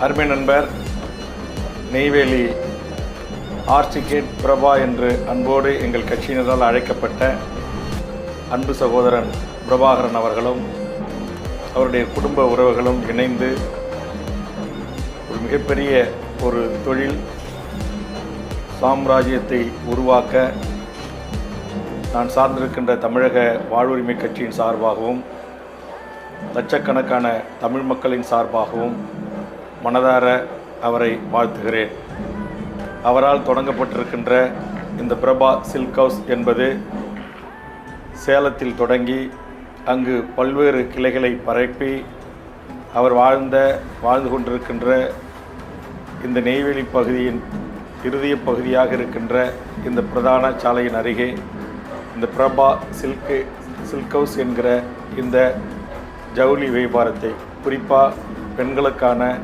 அருமை நண்பர் நெய்வேலி ஆர்ச்சிகேட் பிரபா என்று அன்போடு எங்கள் கட்சியினரால் அழைக்கப்பட்ட அன்பு சகோதரன் பிரபாகரன் அவர்களும் அவருடைய குடும்ப உறவுகளும் இணைந்து ஒரு மிகப்பெரிய ஒரு தொழில் சாம்ராஜ்யத்தை உருவாக்க நான் சார்ந்திருக்கின்ற தமிழக வாழ்வுரிமை கட்சியின் சார்பாகவும் லட்சக்கணக்கான தமிழ் மக்களின் சார்பாகவும் மனதார அவரை வாழ்த்துகிறேன். அவரால் தொடங்கப்பட்டிருக்கின்ற இந்த பிரபா சில்க் ஹவுஸ் என்பது சேலத்தில் தொடங்கி அங்கு பல்வேறு கிளைகளை பரப்பி அவர் வாழ்ந்து கொண்டிருக்கின்ற இந்த நெய்வேலி பகுதியின் இறுதிய பகுதியாக இருக்கின்ற இந்த பிரதான சாலையின் அருகே இந்த பிரபா சில்க் ஹவுஸ் என்கிற இந்த ஜவுளி வியாபாரத்தை குறிப்பாக பெண்களுக்கான